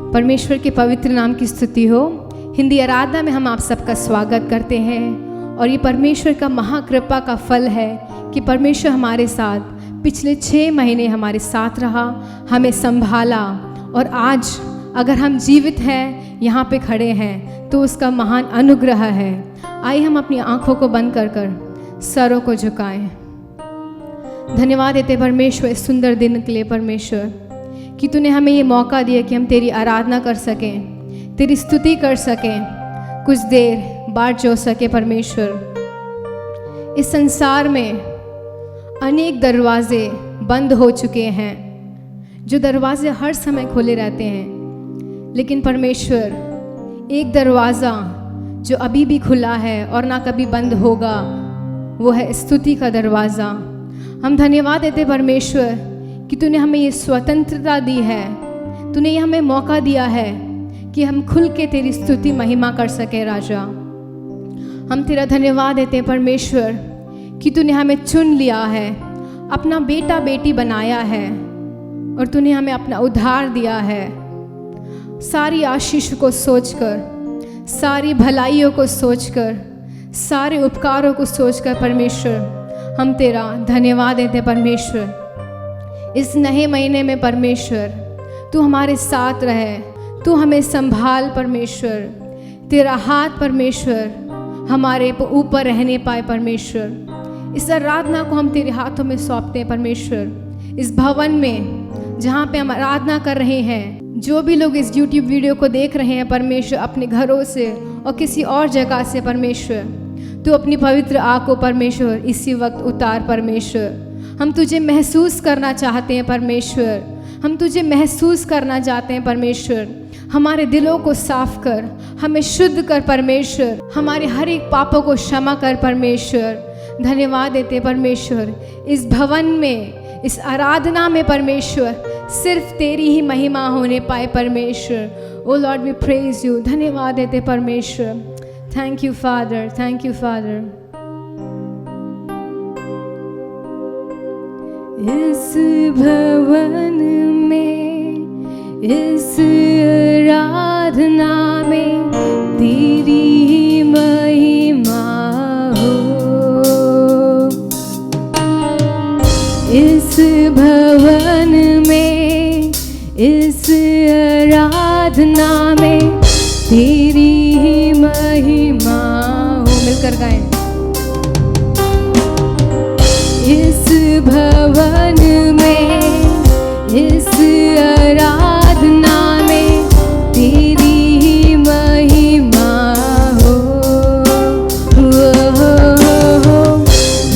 परमेश्वर के पवित्र नाम की स्तुति हो। हिंदी आराधना में हम आप सबका स्वागत करते हैं और ये परमेश्वर का महाकृपा का फल है कि परमेश्वर हमारे साथ पिछले 6 महीने हमारे साथ रहा, हमें संभाला और आज अगर हम जीवित हैं, यहाँ पे खड़े हैं तो उसका महान अनुग्रह है। आइए हम अपनी आंखों को बंद कर कर सरों को झुकाएं। धन्यवाद देते परमेश्वर इस सुंदर दिन के लिए परमेश्वर कि तूने हमें ये मौका दिया कि हम तेरी आराधना कर सकें, तेरी स्तुति कर सकें, कुछ देर बाट जो सके। परमेश्वर इस संसार में अनेक दरवाजे बंद हो चुके हैं, जो दरवाजे हर समय खुले रहते हैं, लेकिन परमेश्वर एक दरवाज़ा जो अभी भी खुला है और ना कभी बंद होगा, वो है स्तुति का दरवाज़ा। हम धन्यवाद देते परमेश्वर कि तूने हमें ये स्वतंत्रता दी है, तूने ये हमें मौका दिया है कि हम खुल के तेरी स्तुति महिमा कर सके। राजा, हम तेरा धन्यवाद देते परमेश्वर कि तूने हमें चुन लिया है, अपना बेटा बेटी बनाया है और तूने हमें अपना उद्धार दिया है। सारी आशीष को सोचकर, सारी भलाइयों को सोचकर, सारे उपकारों को सोचकर परमेश्वर हम तेरा धन्यवाद देते परमेश्वर। इस नए महीने में परमेश्वर तू हमारे साथ रहे, तू हमें संभाल परमेश्वर, तेरा हाथ परमेश्वर हमारे ऊपर रहने पाए परमेश्वर। इस आराधना को हम तेरे हाथों में सौंपते हैं परमेश्वर। इस भवन में जहाँ पे हम आराधना कर रहे हैं, जो भी लोग इस YouTube वीडियो को देख रहे हैं परमेश्वर, अपने घरों से और किसी और जगह से परमेश्वर, तू अपनी पवित्र आँख को परमेश्वर इसी वक्त उतार परमेश्वर। हम तुझे महसूस करना चाहते हैं परमेश्वर, हम तुझे महसूस करना चाहते हैं परमेश्वर। हमारे दिलों को साफ कर, हमें शुद्ध कर परमेश्वर, हमारे हर एक पापों को क्षमा कर परमेश्वर। धन्यवाद देते परमेश्वर इस भवन में, इस आराधना में परमेश्वर सिर्फ तेरी ही महिमा होने पाए परमेश्वर। ओ लॉर्ड वी प्रेज यू। धन्यवाद देते परमेश्वर। Thank you father, thank you father. इस भवन में, इस आराधना में तेरी ही महिमा हो। इस भवन में, इस आराधना में तेरी ही महिमा हो। मिलकर गाएं। इस भवन में, इस आराधना में तेरी ही महिमा हो।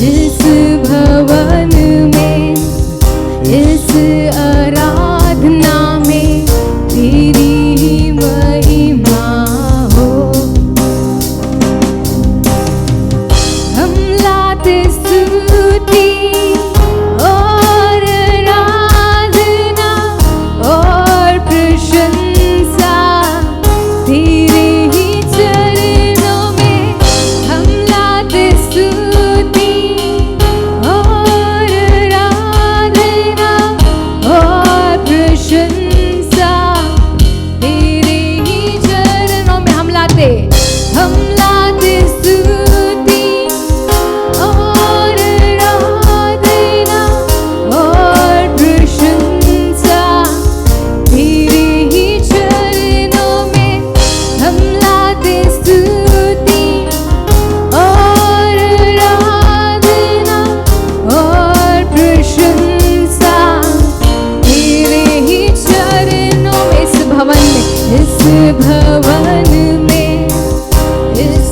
इस भवन में, इस आराधना में तेरी ही महिमा हो। हम लाते स्तुति और आराधना और प्रशंसा तेरे ही चरणों में। हम लाते स्तुति और आराधना और प्रशंसा तेरे ही चरणों में। हम लाते स्तुति और आराधना और प्रशंसा तेरे ही चरणों में। हम लाते स्तुति और आराधना और प्रशंसा तेरे ही चरणों में। इस भवन में, इस भवन में, इस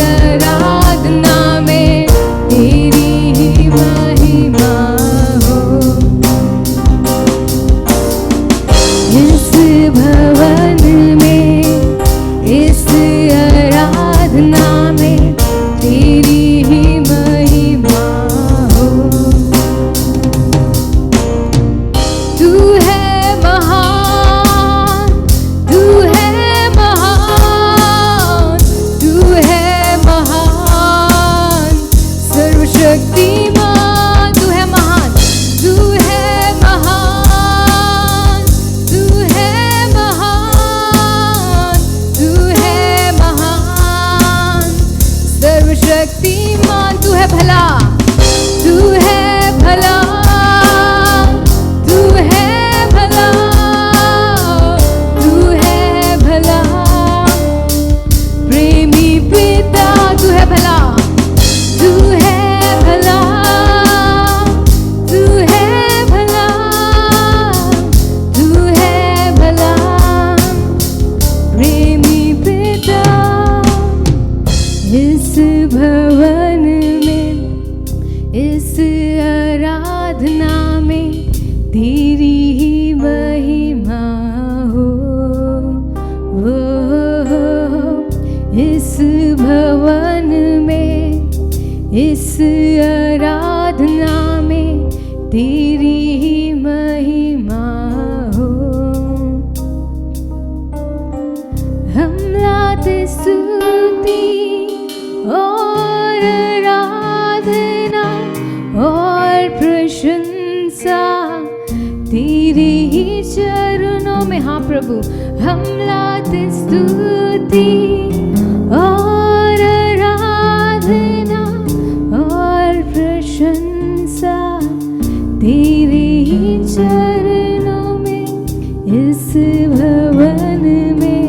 आराधना में तेरी ही महिमा हो। इस भवन में, इस आराधना में तेरी ही महिमा हो। तू है महान, तू है महान, तू है महान, सर्वशक्तिमान। तू है महान, तू है महान, तू है महान। तेरे ही चरणों में, हाँ प्रभु, हम लाते स्तुति और आराधना और प्रशंसा तेरे ही चरणों में, इस भवन में,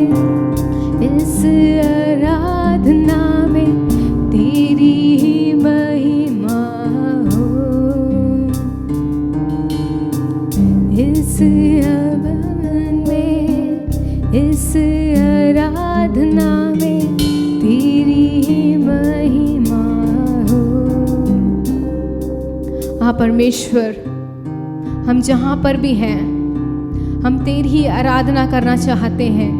इस आराधना में तेरी ही महिमा हो। इस भवन में, इस आराधना में तेरी ही महिमा हो। हाँ परमेश्वर, हम जहाँ पर भी हैं, हम तेरी ही आराधना करना चाहते हैं,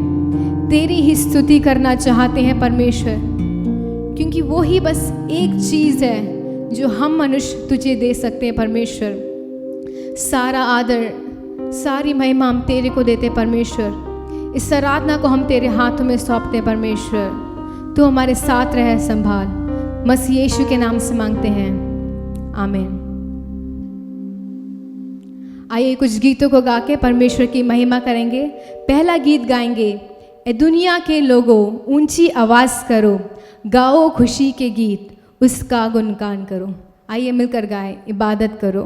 तेरी ही स्तुति करना चाहते हैं परमेश्वर, क्योंकि वो ही बस एक चीज़ है जो हम मनुष्य तुझे दे सकते हैं परमेश्वर। सारा आदर, सारी महिमा हम तेरे को देते परमेश्वर। इस आराधना को हम तेरे हाथों में सौंपते हैं परमेश्वर। तू हमारे साथ रहे, संभाल। मसीह यीशु के नाम से मांगते हैं, आमीन। आइए कुछ गीतों को गा के परमेश्वर की महिमा करेंगे। पहला गीत गाएंगे, ए दुनिया के लोगों ऊंची आवाज़ करो, गाओ खुशी के गीत, उसका गुणगान करो। आइए मिलकर गाएं, इबादत करो।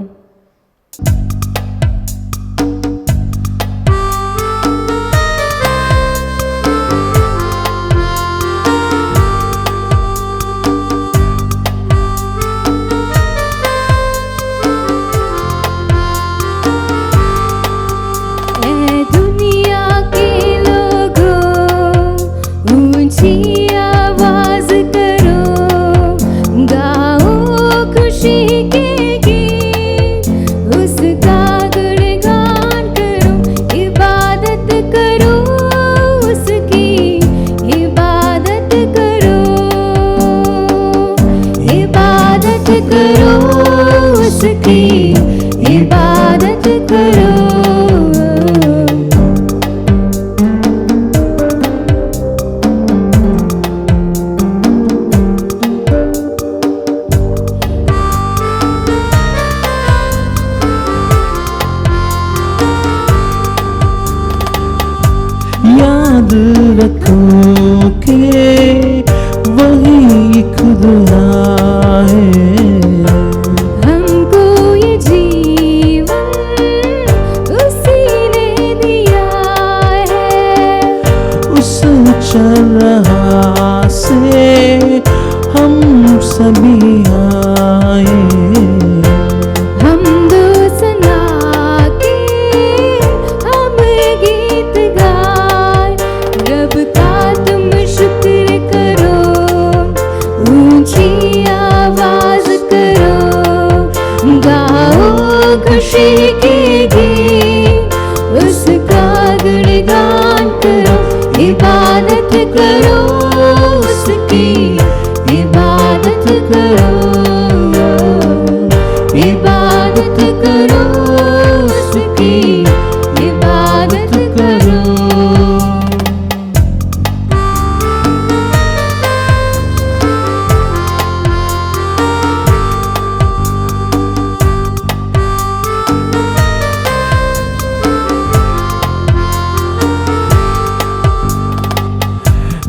याद रखो के वही खुदा है, हमको ये जीवन उसी ने दिया है। उस चरहा से हम सभी आए, खुशी के गीत, उसका गुणगान करो, इबादत करो उसकी, इबादत करो, इबादत करो उसकी, इबादत करो।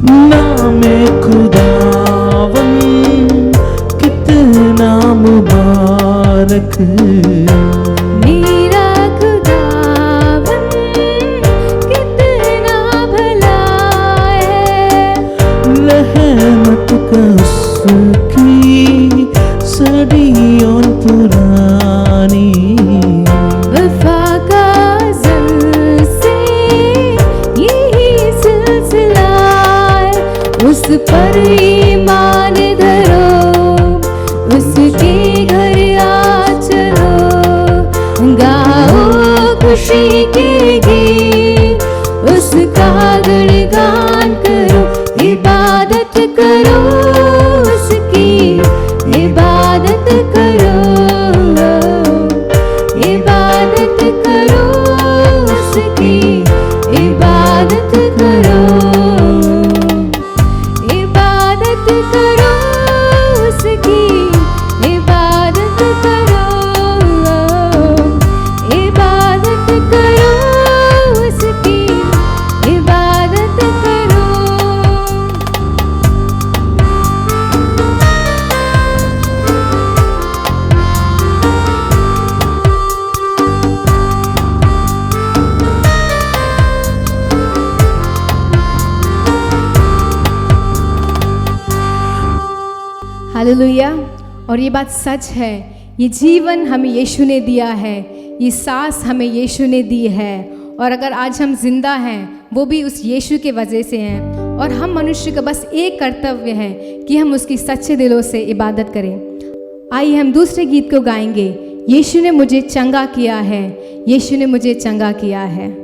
नामे खुदावन कितना मुबारक, मेरा खुदावन कितना भला है। रहमत का उसकी सदियों पुरानी, वफा का अज़ल से यही सिलसिला है। उस पर ईमान धरो, उसके घर आ चलो, गाओ खुशी के गीत, उसका गुणगान करो, इबादत करो उसकी, इबादत करो, इबादत करो उसकी, इबादत करो, इबादत करो उसकी, इबादत करो, इबादत हालेलुया। और ये बात सच है, ये जीवन हमें यीशु ने दिया है, ये सांस हमें यीशु ने दी है। और अगर आज हम जिंदा हैं वो भी उस यीशु के वजह से हैं। और हम मनुष्य का बस एक कर्तव्य है कि हम उसकी सच्चे दिलों से इबादत करें। आइए हम दूसरे गीत को गाएंगे, यीशु ने मुझे चंगा किया है, यीशु ने मुझे चंगा किया है।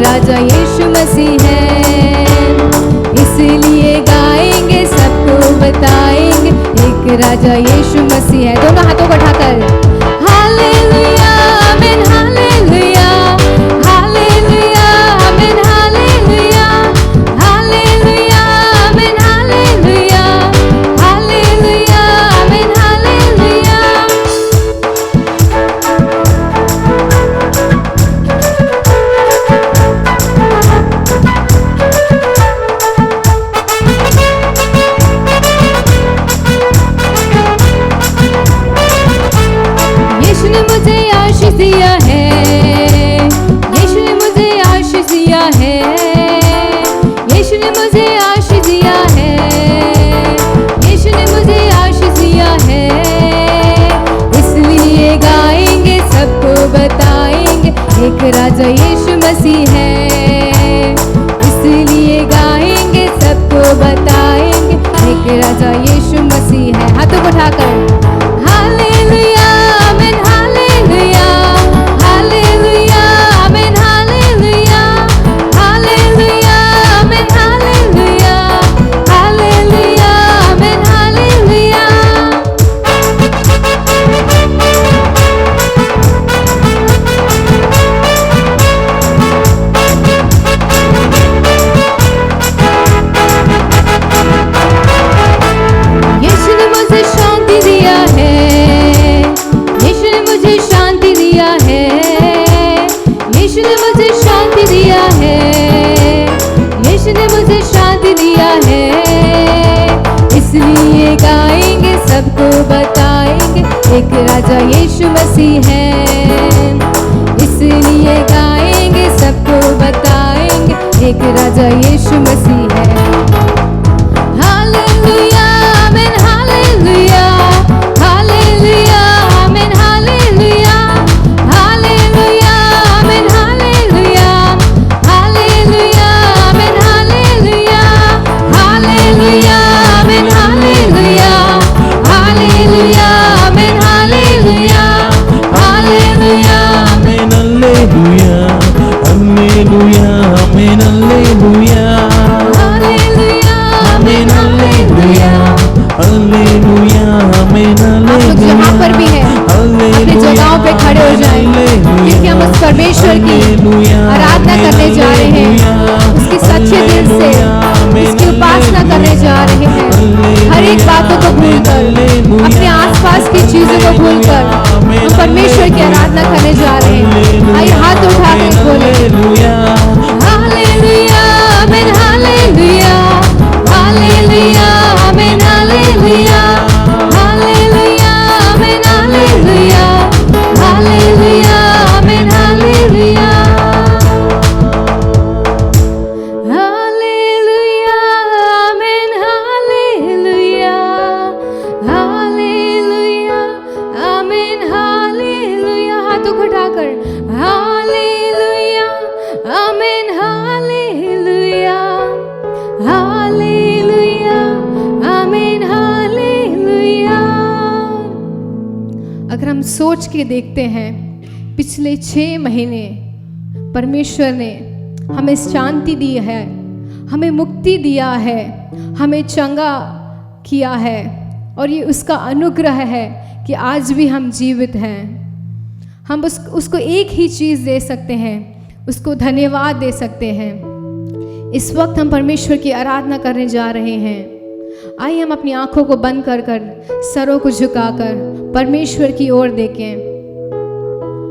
राजा यीशु मसीह है, इसलिए गाएंगे, सबको बताएंगे, एक राजा यीशु मसीह है। दोनों हाथों को उठाकर हालेलुया आमीन हालेलुया हालेलुया आमीन हालेलुया हालेलुया आमीन हालेलुया हालेलुया आमीन हालेलुया। दिया है, यीशु ने मुझे आशीष दिया है, यीशु ने मुझे आशीष दिया है, यीशु ने मुझे आशीष दिया है, इसलिए गाएंगे, सबको बताएंगे, एक राजा यीशु मसीह है, इसलिए गाएंगे, सबको बताएंगे, एक राजा यीशु मसीह है। हाथों को उठाकर हालेलुया आमीन हालेलुया हालेलुया आमीन हालेलुया हालेलुया आमीन हालेलुया हालेलुया आमीन हालेलुया। यीशु ने मुझे शांति दिया है, यीशु ने मुझे शांति दिया है, यीशु ने मुझे शांति दिया है, यीशु ने मुझे शांति दिया है, इसलिए गाएंगे, सबको बताएंगे, एक राजा यीशु मसीह है, इसलिए गाएंगे, सबको बताएंगे, एक राजा यीशु मसीह है। हालेलुया आमीन हालेलुया हालेलुया आमीन हालेलुया हालेलुया आमीन हालेलुया हालेलुया आमीन हालेलुया हालेलुया आमीन हालेलुया हालेलुया आमीन हालेलुया हालेलुया आमीन हालेलुया हालेलुया आमीन हालेलुया सोच के देखते हैं, पिछले 6 महीने परमेश्वर ने हमें शांति दी है, हमें मुक्ति दिया है, हमें चंगा किया है, और ये उसका अनुग्रह है कि आज भी हम जीवित हैं। हम उसको एक ही चीज़ दे सकते हैं, उसको धन्यवाद दे सकते हैं। इस वक्त हम परमेश्वर की आराधना करने जा रहे हैं। आइए हम अपनी आंखों को बंद कर सरों को झुकाकर परमेश्वर की ओर देखें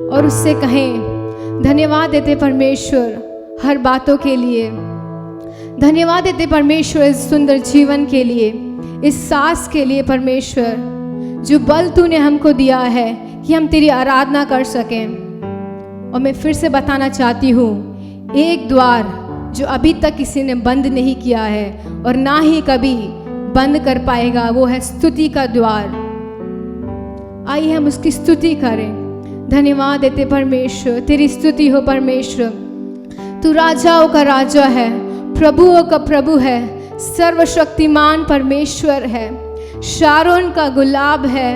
और उससे कहें, धन्यवाद देते परमेश्वर हर बातों के लिए, धन्यवाद देते परमेश्वर इस सुंदर जीवन के लिए, इस सांस के लिए परमेश्वर, जो बल तूने हमको दिया है कि हम तेरी आराधना कर सकें। और मैं फिर से बताना चाहती हूँ, एक द्वार जो अभी तक किसी ने बंद नहीं किया है और ना ही कभी बंद कर पाएगा, वो है स्तुति का द्वार। आइए हम उसकी स्तुति करें। धन्यवाद देते परमेश्वर, तेरी स्तुति हो परमेश्वर। तू राजाओं का राजा है, प्रभुओं का प्रभु है, सर्वशक्तिमान परमेश्वर है, शारोन का गुलाब है,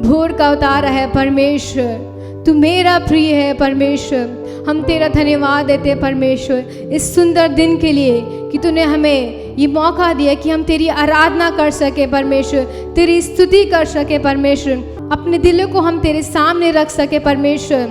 भोर का उतारा है परमेश्वर। तू मेरा प्रिय है परमेश्वर। हम तेरा धन्यवाद देते हैं परमेश्वर इस सुंदर दिन के लिए कि तूने हमें ये मौका दिया कि हम तेरी आराधना कर सके परमेश्वर, तेरी स्तुति कर सके परमेश्वर, अपने दिलों को हम तेरे सामने रख सके परमेश्वर।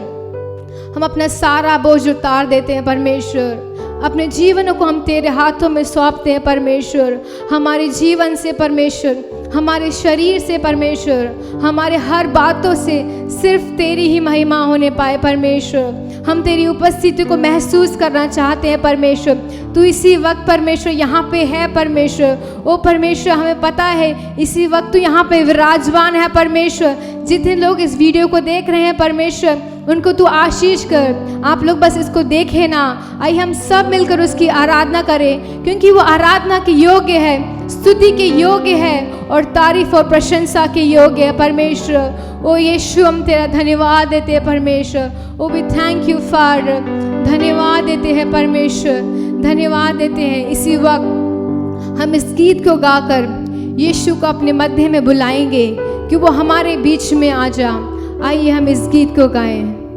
हम अपना सारा बोझ उतार देते हैं परमेश्वर, अपने जीवन को हम तेरे हाथों में सौंपते हैं परमेश्वर। हमारे जीवन से परमेश्वर, हमारे शरीर से परमेश्वर, हमारे हर बातों से सिर्फ तेरी ही महिमा होने पाए परमेश्वर। हम तेरी उपस्थिति को महसूस करना चाहते हैं परमेश्वर। तू इसी वक्त परमेश्वर यहाँ पे है परमेश्वर। ओ परमेश्वर, हमें पता है इसी वक्त तू यहाँ पे विराजमान है परमेश्वर। जितने लोग इस वीडियो को देख रहे हैं परमेश्वर, उनको तू आशीष कर। आप लोग बस इसको देखें ना, आइए हम सब मिलकर उसकी आराधना करें, क्योंकि वो आराधना के योग्य है, स्तुति के योग्य है और तारीफ और प्रशंसा के योग्य है परमेश्वर। ओ यीशु, हम तेरा धन्यवाद देते हैं परमेश्वर। Oh we thank you father. धन्यवाद देते हैं परमेश्वर, धन्यवाद देते हैं। इसी वक्त हम इस गीत को गाकर यीशु को अपने मध्य में बुलाएंगे कि वो हमारे बीच में आ जा। आइए हम इस गीत को गाएं।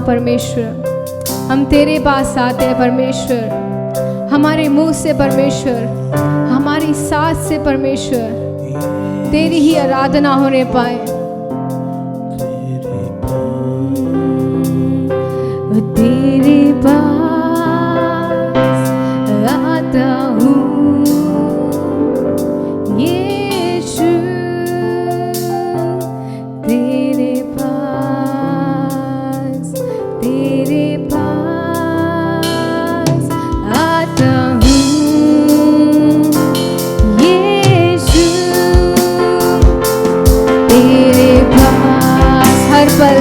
परमेश्वर, हम तेरे पास आते हैं परमेश्वर। हमारे मुंह से परमेश्वर, हमारी सांस से परमेश्वर तेरी ही आराधना होने पाए। तेरे पास आता हूँ यीशु, तेरे पास आता हूँ यीशु, तेरे पास हर पल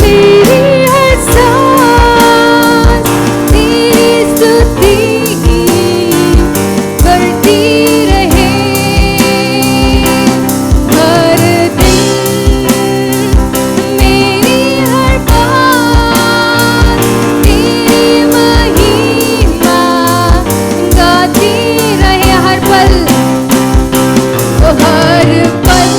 मेरी हर सांस तेरी स्तुति करती रहे। हर दिन मेरी हर बात तेरी महिमा गाती रहे। हर पल हर पल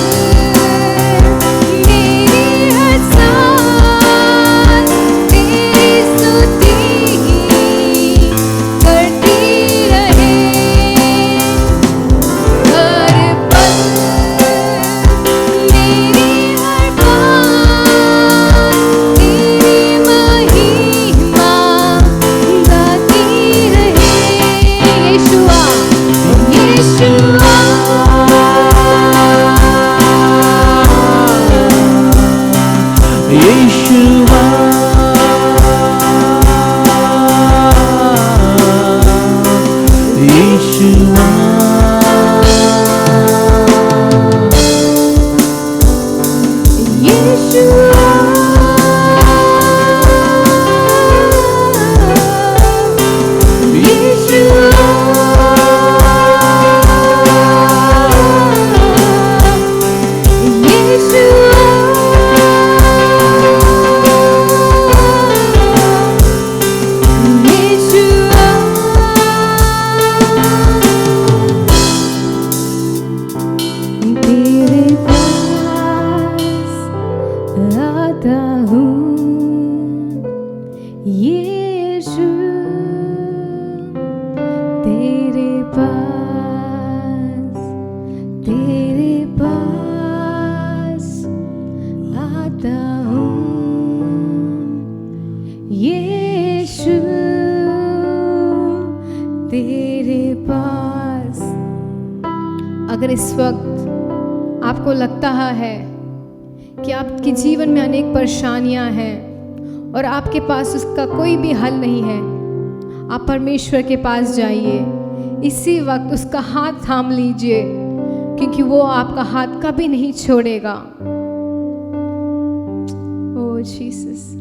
अगर इस वक्त आपको लगता है कि आपके जीवन में अनेक परेशानियां हैं और आपके पास उसका कोई भी हल नहीं है, आप परमेश्वर के पास जाइए। इसी वक्त उसका हाथ थाम लीजिए, क्योंकि वो आपका हाथ कभी नहीं छोड़ेगा। ओह जीसस,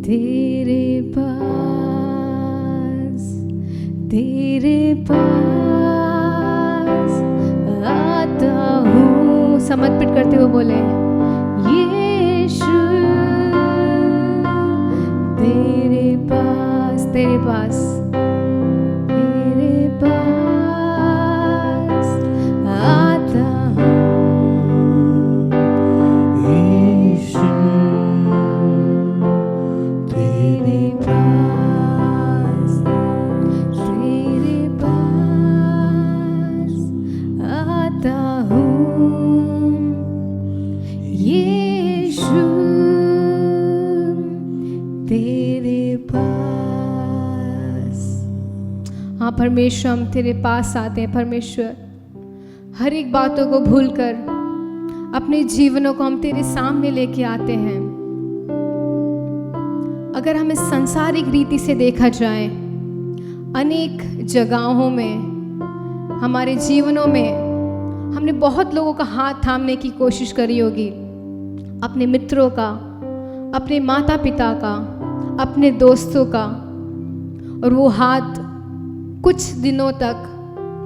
तेरे पास आता हूँ। समर्पित करते हुए बोले यीशु, तेरे पास आता हूँ यीशु, तेरे पास आता हूँ यीशु, तेरे पास। हाँ परमेश्वर, हम तेरे पास आते हैं परमेश्वर। हर एक बातों को भूलकर अपने जीवनों को हम तेरे सामने लेके आते हैं। अगर हमें सांसारिक रीति से देखा जाए, अनेक जगहों में, हमारे जीवनों में हमने बहुत लोगों का हाथ थामने की कोशिश करी होगी, अपने मित्रों का, अपने माता पिता का, अपने दोस्तों का, और वो हाथ कुछ दिनों तक,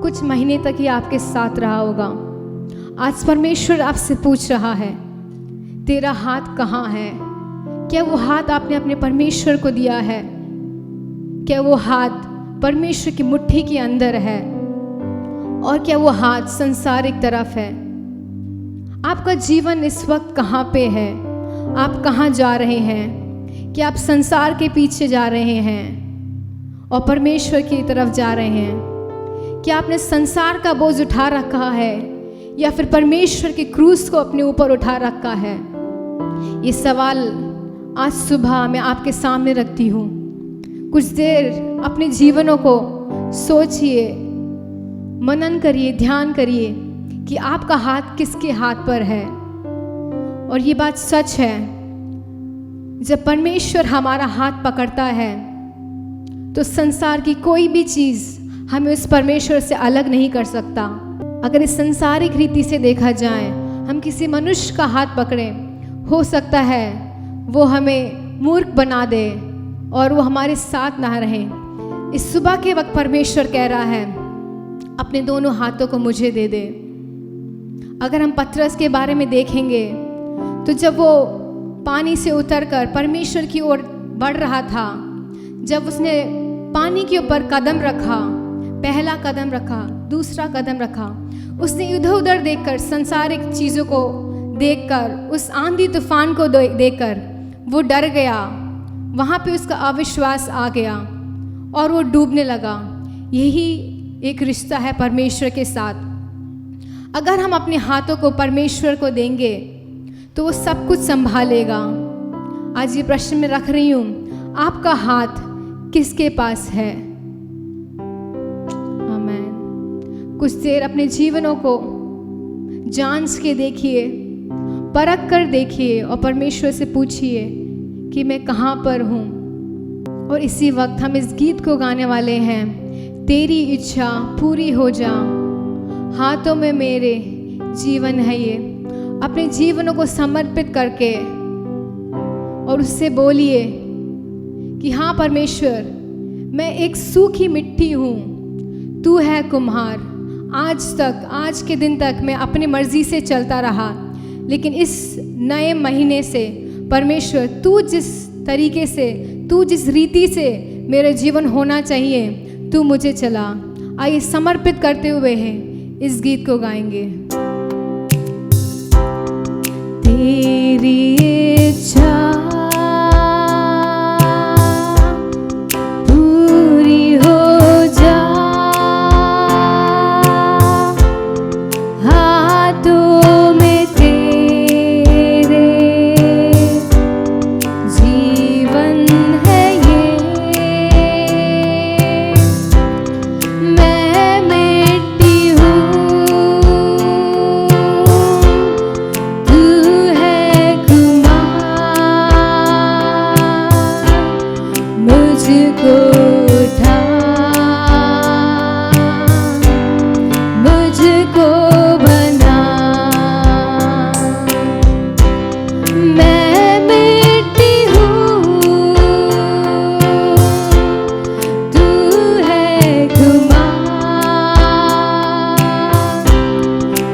कुछ महीने तक ही आपके साथ रहा होगा। आज परमेश्वर आपसे पूछ रहा है, तेरा हाथ कहाँ है? क्या वो हाथ आपने अपने परमेश्वर को दिया है? क्या वो हाथ परमेश्वर की मुट्ठी के अंदर है? और क्या वो हाथ संसारिक तरफ है? आपका जीवन इस वक्त कहाँ पे है? आप कहाँ जा रहे हैं? क्या आप संसार के पीछे जा रहे हैं और परमेश्वर की तरफ जा रहे हैं? क्या आपने संसार का बोझ उठा रखा है या फिर परमेश्वर की क्रूस को अपने ऊपर उठा रखा है? ये सवाल आज सुबह मैं आपके सामने रखती हूँ। कुछ देर अपने जीवनों को सोचिए, मनन करिए, ध्यान करिए कि आपका हाथ किसके हाथ पर है। और ये बात सच है, जब परमेश्वर हमारा हाथ पकड़ता है तो संसार की कोई भी चीज़ हमें उस परमेश्वर से अलग नहीं कर सकता। अगर इस संसारिक रीति से देखा जाए, हम किसी मनुष्य का हाथ पकड़ें, हो सकता है वो हमें मूर्ख बना दे और वो हमारे साथ ना रहे। इस सुबह के वक्त परमेश्वर कह रहा है, अपने दोनों हाथों को मुझे दे दे। अगर हम पतरस के बारे में देखेंगे तो जब वो पानी से उतरकर परमेश्वर की ओर बढ़ रहा था, जब उसने पानी के ऊपर कदम रखा, पहला कदम रखा, दूसरा कदम रखा, उसने इधर उधर देखकर, संसारिक चीज़ों को देखकर, उस आंधी तूफान को देखकर वो डर गया। वहाँ पे उसका अविश्वास आ गया और वो डूबने लगा। यही एक रिश्ता है परमेश्वर के साथ। अगर हम अपने हाथों को परमेश्वर को देंगे तो वो सब कुछ संभालेगा। आज ये प्रश्न मैं रख रही हूँ, आपका हाथ किसके पास है? आमीन। कुछ देर अपने जीवनों को जांच के देखिए, परख कर देखिए और परमेश्वर से पूछिए कि मैं कहाँ पर हूँ। और इसी वक्त हम इस गीत को गाने वाले हैं, तेरी इच्छा पूरी हो जा, हाथों में मेरे जीवन है ये। अपने जीवनों को समर्पित करके और उससे बोलिए कि हाँ परमेश्वर, मैं एक सूखी मिट्टी हूँ, तू है कुम्हार। आज तक, आज के दिन तक मैं अपनी मर्जी से चलता रहा, लेकिन इस नए महीने से परमेश्वर तू जिस तरीके से, तू जिस रीति से मेरे जीवन होना चाहिए, तू मुझे चला। आइए समर्पित करते हुए हैं इस गीत को गाएंगे। तेरी इच्छा पूरी हो जा, हाथों में तेरे जीवन है ये। मैं मिट्टी हूँ, तू है कुम्हार, मुझको उठा, मुझको बना। मैं मिट्टी हूँ, तू है कुम्हार,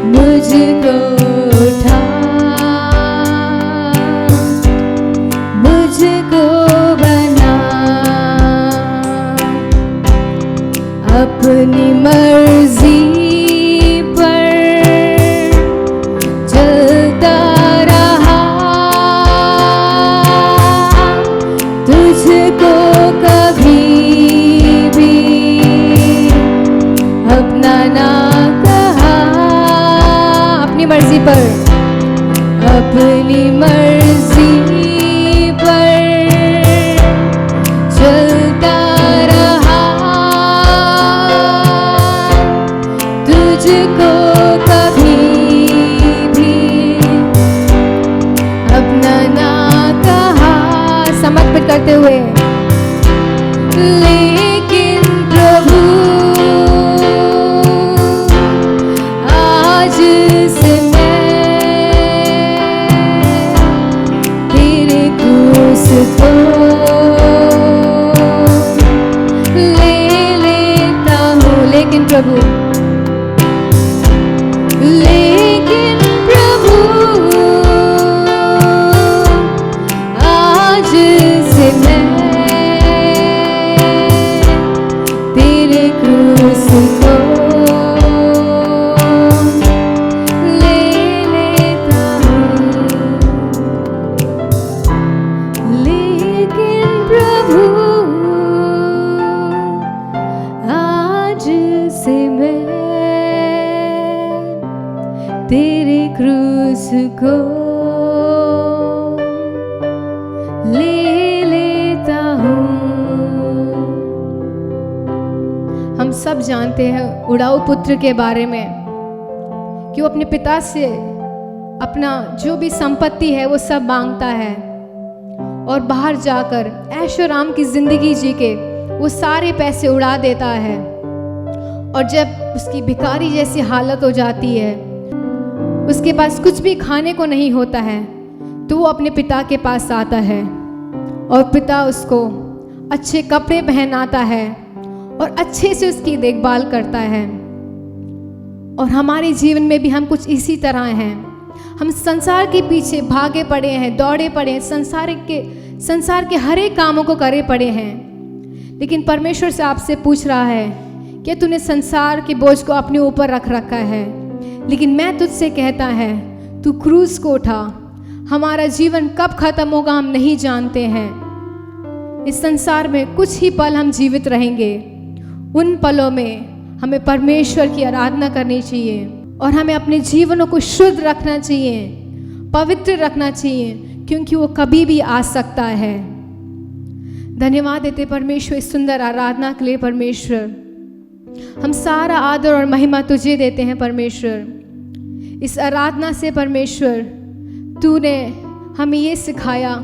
मुझको उठा, मुझको बना। अपनी मर्जी पर चलता रहा, तुझको कभी भी अपना ना कहा। अपनी मर्जी पर, अपनी मर्जी पर चलता रहा, तुझको कभी भी अपना ना कहा। समर्पित करते हुए, लेकिन प्रभु आज से मैं तेरे क्रूस को ले लेता हूँ। लेकिन प्रभु, लेकिन प्रभु आज से मैं तेरे क्रूस को तेरे क्रूस को ले लेता हूँ। हम सब जानते हैं उड़ाऊ पुत्र के बारे में कि वो अपने पिता से अपना जो भी संपत्ति है वो सब मांगता है और बाहर जाकर ऐशो आराम की जिंदगी जी के वो सारे पैसे उड़ा देता है। और जब उसकी भिखारी जैसी हालत हो जाती है, उसके पास कुछ भी खाने को नहीं होता है, तो वो अपने पिता के पास आता है और पिता उसको अच्छे कपड़े पहनाता है और अच्छे से उसकी देखभाल करता है। और हमारे जीवन में भी हम कुछ इसी तरह हैं। हम संसार के पीछे भागे पड़े हैं, दौड़े पड़े हैं, संसार के हर एक कामों को करे पड़े हैं। लेकिन परमेश्वर से आपसे पूछ रहा है कि तूने संसार के बोझ को अपने ऊपर रख रखा है, लेकिन मैं तुझसे कहता है तू क्रूस को उठा। हमारा जीवन कब खत्म होगा हम नहीं जानते हैं। इस संसार में कुछ ही पल हम जीवित रहेंगे। उन पलों में हमें परमेश्वर की आराधना करनी चाहिए और हमें अपने जीवनों को शुद्ध रखना चाहिए, पवित्र रखना चाहिए, क्योंकि वो कभी भी आ सकता है। धन्यवाद देते परमेश्वर इस सुंदर आराधना के लिए। परमेश्वर, हम सारा आदर और महिमा तुझे देते हैं। परमेश्वर, इस आराधना से परमेश्वर तूने हमें ये सिखाया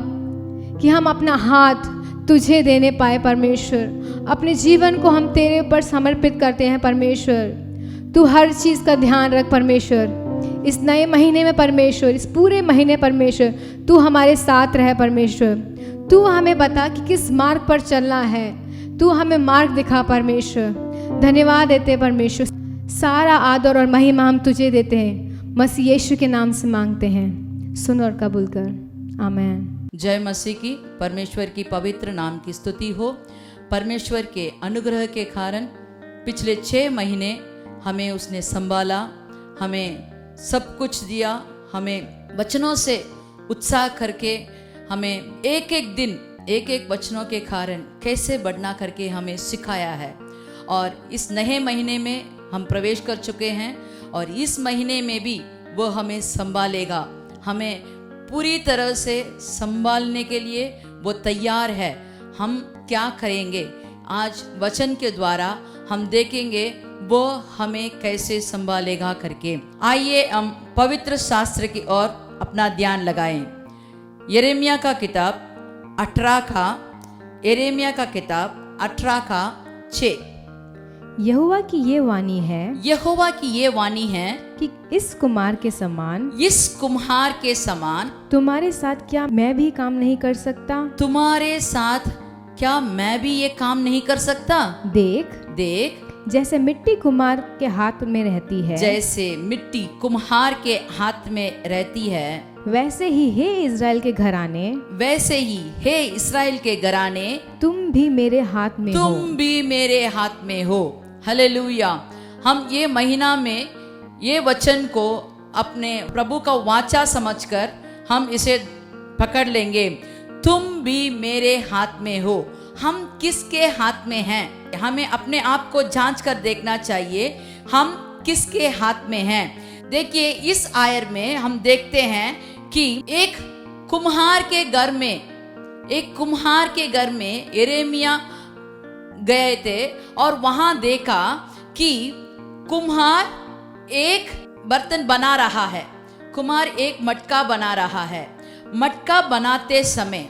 कि हम अपना हाथ तुझे देने पाए। परमेश्वर, अपने जीवन को हम तेरे ऊपर समर्पित करते हैं। परमेश्वर, तू हर चीज़ का ध्यान रख। परमेश्वर, इस नए महीने में परमेश्वर, इस पूरे महीने परमेश्वर तू हमारे साथ रहे। परमेश्वर, तू हमें बता कि किस मार्ग पर चलना है, तू हमें मार्ग दिखा। परमेश्वर, धन्यवाद देते परमेश्वर। सारा आदर और महिमा हम तुझे देते हैं। मसीह यीशु के नाम से मांगते हैं, सुन और कबूल कर, आमीन। जय मसीह की। परमेश्वर की पवित्र नाम की स्तुति हो। परमेश्वर के अनुग्रह के कारण पिछले 6 महीने हमें उसने संभाला, हमें सब कुछ दिया, हमें वचनों से उत्साह करके हमें एक एक दिन एक एक वचनों के कारण कैसे बढ़ना करके हमें सिखाया है। और इस नए महीने में हम प्रवेश कर चुके हैं और इस महीने में भी वो हमें संभालेगा। हमें पूरी तरह से संभालने के लिए वो तैयार है। हम क्या करेंगे, आज वचन के द्वारा हम देखेंगे वो हमें कैसे संभालेगा करके। आइए हम पवित्र शास्त्र की ओर अपना ध्यान लगाएं। यिर्मयाह का किताब 18:6। यहोवा की ये वाणी है, यहोवा की ये वाणी है कि इस कुम्हार के समान, इस कुम्हार के समान तुम्हारे साथ क्या मैं भी काम नहीं कर सकता? तुम्हारे साथ क्या मैं भी ये काम नहीं कर सकता? देख, जैसे मिट्टी कुम्हार के हाथ में रहती है, जैसे मिट्टी कुम्हार के हाथ में रहती है, वैसे ही हे इज़राइल के घराने, वैसे ही हे इस्राएल के घराने, तुम भी मेरे हाथ में हो। तुम भी मेरे हाथ में हो। हालेलुया। हम ये महीना में ये वचन को अपने प्रभु का वाचा समझकर हम इसे पकड़ लेंगे। तुम भी मेरे हाथ में हो। हम किसके हाथ में हैं? हमें अपने आप को जांच कर देखना चाहिए, हम किसके हाथ में हैं। देखिए, इस आयत में हम देखते हैं कि एक कुम्हार के घर में यिर्मयाह गए थे और वहां देखा कि कुम्हार एक बर्तन बना रहा है, कुम्हार एक मटका बना रहा है। मटका बनाते समय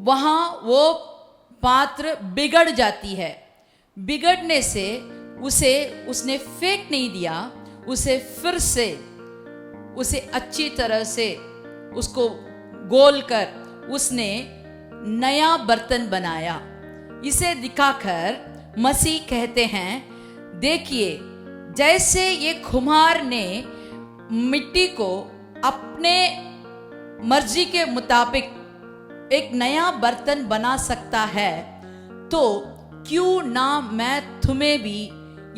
वहां वो पात्र बिगड़ जाती है। बिगड़ने से उसने फेंक नहीं दिया, उसे फिर से उसे अच्छी तरह से उसको गोल कर उसने नया बर्तन बनाया। इसे दिखाकर मसीह कहते हैं, देखिए, जैसे ये कुम्हार ने मिट्टी को अपने मर्जी के मुताबिक एक नया बर्तन बना सकता है, तो क्यों ना मैं तुम्हें भी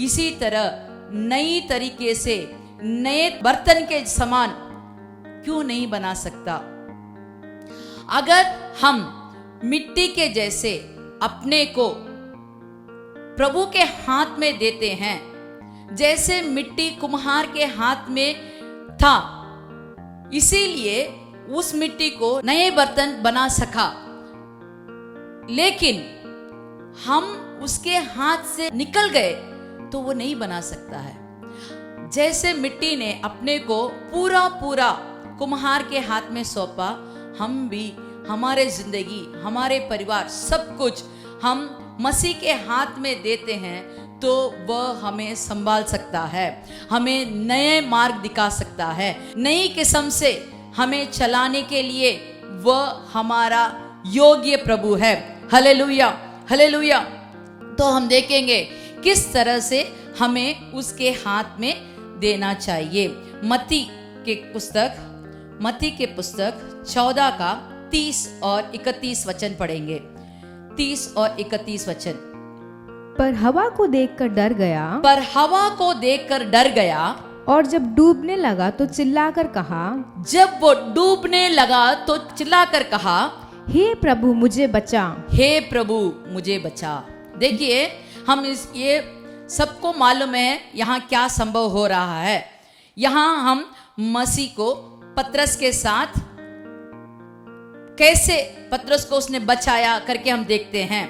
इसी तरह नई तरीके से नए बर्तन के समान क्यों नहीं बना सकता। अगर हम मिट्टी के जैसे अपने को प्रभु के हाथ में देते हैं, जैसे मिट्टी कुम्हार के हाथ में था, इसीलिए उस मिट्टी को नए बर्तन बना सका। लेकिन हम उसके हाथ से निकल गए तो वो नहीं बना सकता है। जैसे मिट्टी ने अपने को पूरा पूरा कुम्हार के हाथ में सौंपा, हम भी हमारे जिंदगी, हमारे परिवार, सब कुछ हम मसीह के हाथ में देते हैं तो वह हमें संभाल सकता है, हमें नए मार्ग दिखा सकता है, नई किस्म से हमें चलाने के लिए वह हमारा योग्य प्रभु है। Hallelujah, hallelujah. तो हम देखेंगे किस तरह से हमें उसके हाथ में देना चाहिए। मत्ती के पुस्तक 14 का 30 और 31 वचन पढ़ेंगे। 30 और 31 वचन। पर हवा को देखकर डर गया और जब डूबने लगा तो चिल्लाकर कहा, हे प्रभु मुझे बचा। देखिए, हम ये सबको मालूम है यहाँ क्या संभव हो रहा है। यहाँ हम मसीह को पतरस के साथ कैसे पतरस को उसने बचाया करके हम देखते हैं।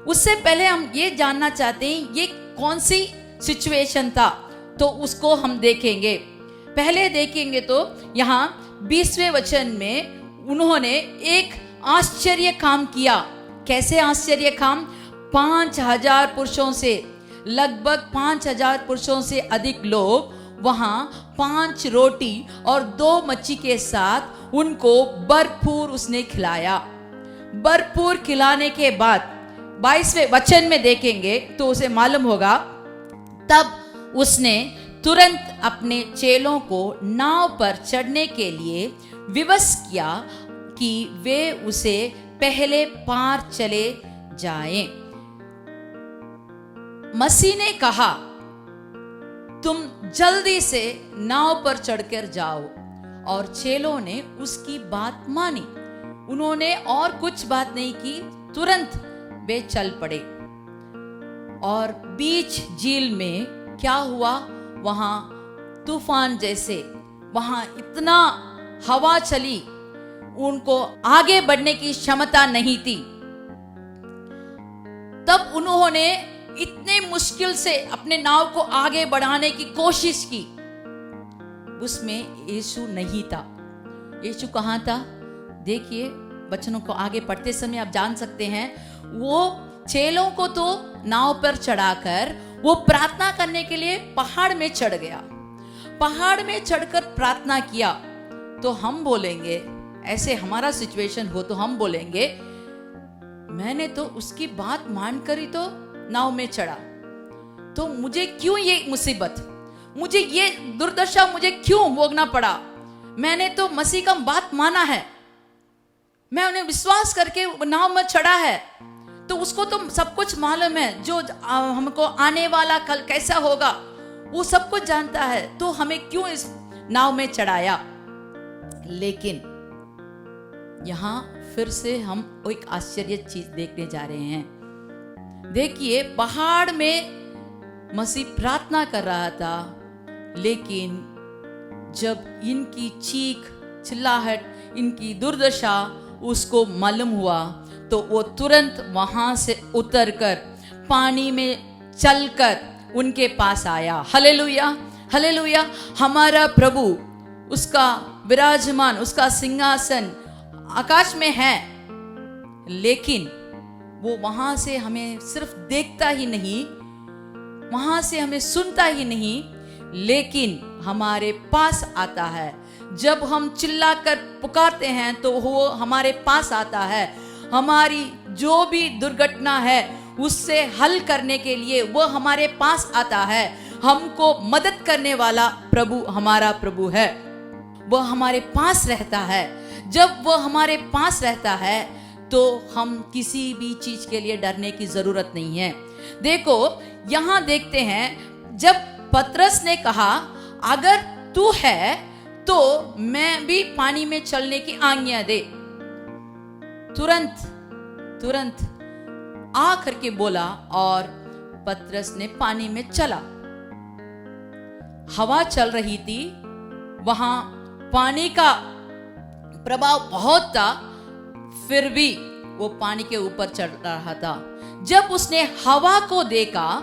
उससे पहले हम ये जानना चाहते हैं ये कौन सी सिचुएशन था, तो उसको हम देखेंगे। पहले देखेंगे तो यहाँ 20वें वचन में उन्होंने एक आश्चर्य काम किया। कैसे आश्चर्य काम? 5000 पुरुषों से, लगभग 5000 पुरुषों से अधिक लोग वहां 5 रोटी और 2 मच्छी के साथ उनको भरपूर उसने खिलाया। भरपूर खिलाने के बाद 22वें वचन में देखेंगे तो उसे मालूम होगा, तब उसने तुरंत अपने चेलों को नाव पर चढ़ने के लिए विवश किया कि वे उसे पहले पार चले जाएं। मसीह ने कहा, तुम जल्दी से नाव पर चढ़कर जाओ, और चेलों ने उसकी बात मानी। उन्होंने और कुछ बात नहीं की, तुरंत वे चल पड़े। और बीच झील में क्या हुआ? वहां तूफान जैसे, वहां इतना हवा चली, उनको आगे बढ़ने की क्षमता नहीं थी। तब उन्होंने इतने मुश्किल से अपने नाव को आगे बढ़ाने की कोशिश की। उसमें यीशु नहीं था। यीशु कहाँ था? देखिए, वचनों को आगे पढ़ते समय आप जान सकते हैं। वो चेलों को तो नाव पर चढ़ाकर वो प्रार्थना करने के लिए पहाड़ में चढ़ गया। पहाड़ में चढ़कर प्रार्थना किया। तो हम बोलेंगे, ऐसे हमारा सिचुएशन हो तो हम बोलेंगे, मैंने तो उसकी बात मानकर ही तो नाव में चढ़ा, तो मुझे क्यों ये मुसीबत, मुझे ये दुर्दशा मुझे क्यों भोगना पड़ा? मैंने तो मसीह का बात माना है, मैं उन्हें विश्वास करके नाव में चढ़ा है, तो उसको तो सब कुछ मालूम है, जो हमको आने वाला कल कैसा होगा वो सब कुछ जानता है, तो हमें क्यों इस नाव में चढ़ाया? लेकिन यहां फिर से हम एक आश्चर्य चीज देखने जा रहे हैं। देखिए, पहाड़ में मसीह प्रार्थना कर रहा था, लेकिन जब इनकी चीख चिल्लाहट, इनकी दुर्दशा उसको मालूम हुआ, तो वो तुरंत वहां से उतरकर पानी में चलकर उनके पास आया। Hallelujah, hallelujah. हमारा प्रभु, उसका विराजमान, उसका सिंहासन आकाश में है, लेकिन वो वहां से हमें सिर्फ देखता ही नहीं, वहां से हमें सुनता ही नहीं, लेकिन हमारे पास आता है। जब हम चिल्लाकर पुकारते हैं तो वो हमारे पास आता है। हमारी जो भी दुर्घटना है उससे हल करने के लिए वो हमारे पास आता है। हमको मदद करने वाला प्रभु हमारा प्रभु है, वह हमारे पास रहता है। जब वह हमारे पास रहता है तो हम किसी भी चीज के लिए डरने की जरूरत नहीं है। देखो, यहां देखते हैं, जब पतरस ने कहा, अगर तू है तो मैं भी पानी में चलने की आज्ञा दे, तुरंत आ करके बोला, और पतरस ने पानी में चला। हवा चल रही थी, वहां पानी का प्रभाव बहुत था, फिर भी वो पानी के ऊपर चढ़ रहा था। जब उसने हवा को देखा,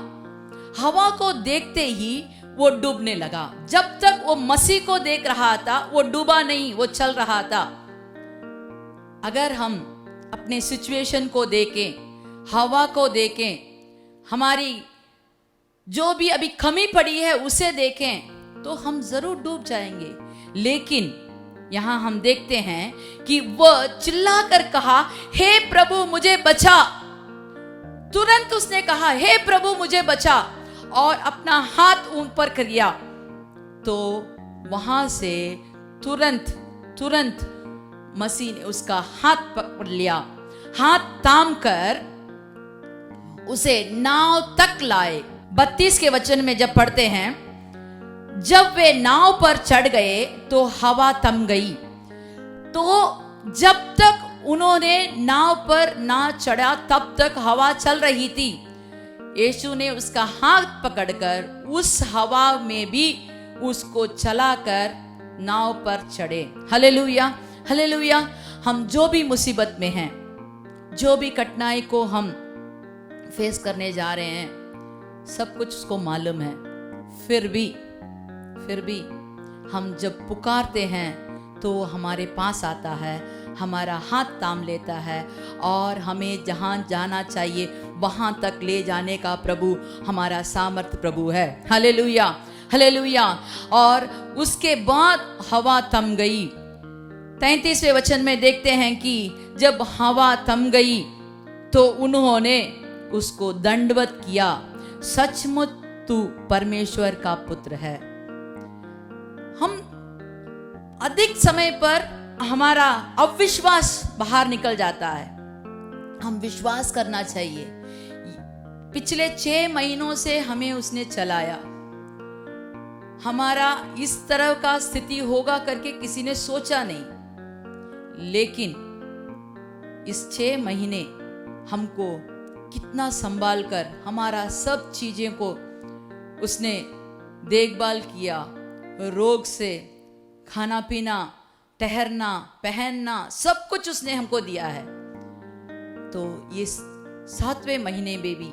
हवा को देखते ही वो डूबने लगा। जब तक वो मसीह को देख रहा था वो डूबा नहीं, वो चल रहा था। अगर हम अपने सिचुएशन को देखें, हवा को देखें, हमारी जो भी अभी कमी पड़ी है उसे देखें, तो हम जरूर डूब जाएंगे। लेकिन यहां हम देखते हैं कि वह चिल्लाकर कहा, हे प्रभु मुझे बचा। तुरंत उसने कहा, हे प्रभु मुझे बचा, और अपना हाथ ऊपर किया। तो वहां से तुरंत मसीह ने उसका हाथ पकड़ लिया, हाथ थाम कर उसे नाव तक लाए। 32 के वचन में जब पढ़ते हैं, जब वे नाव पर चढ़ गए तो हवा थम गई। तो जब तक उन्होंने नाव पर ना चढ़ा तब तक हवा चल रही थी। यीशु ने उसका हाथ पकड़कर उस हवा में भी उसको चलाकर नाव पर चढ़े। Hallelujah, hallelujah. हम जो भी मुसीबत में हैं, जो भी कठिनाई को हम फेस करने जा रहे हैं, सब कुछ उसको मालूम है। फिर भी हम जब पुकारते हैं तो हमारे पास आता है, हमारा हाथ थाम लेता है और हमें जहाँ जाना चाहिए वहाँ तक ले जाने का प्रभु हमारा सामर्थ प्रभु है। Hallelujah, hallelujah. और उसके बाद हवा थम गई। 33वें वचन में देखते हैं कि जब हवा थम गई तो उन्होंने उसको दंडवत किया, सचमुच तू परमेश्वर का पुत्र है। हम अधिक समय पर हमारा अविश्वास बाहर निकल जाता है। हम विश्वास करना चाहिए। पिछले 6 महीनों से हमें उसने चलाया। हमारा इस तरह का स्थिति होगा करके किसी ने सोचा नहीं, लेकिन इस 6 महीने हमको कितना संभाल कर हमारा सब चीजें को उसने देखभाल किया। रोग से, खाना पीना, ठहरना, पहनना, सब कुछ उसने हमको दिया है। तो ये 7वें महीने में भी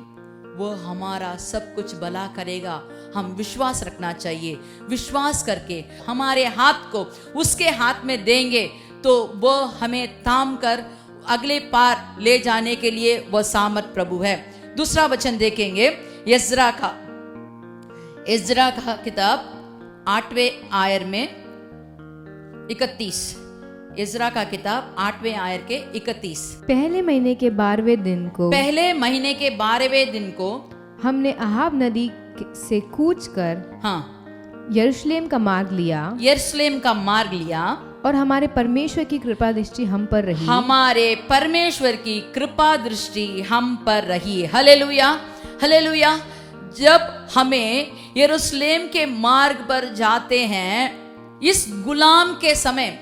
वो हमारा सब कुछ भला करेगा। हम विश्वास रखना चाहिए। विश्वास करके हमारे हाथ को उसके हाथ में देंगे तो वो हमें थाम कर अगले पार ले जाने के लिए वह सामर्थ प्रभु है। दूसरा वचन देखेंगे इज़रा का किताब 8वें आयर में 31। इज़रा का किताब 8वें आयर के 31। पहले महीने के 12वें दिन को हमने अहाब नदी से कूच कर यरूशलेम का मार्ग लिया और हमारे परमेश्वर की कृपा दृष्टि हम पर रही। Hallelujah, hallelujah. जब हमें यरूशलेम के मार्ग पर जाते हैं, इस गुलाम के समय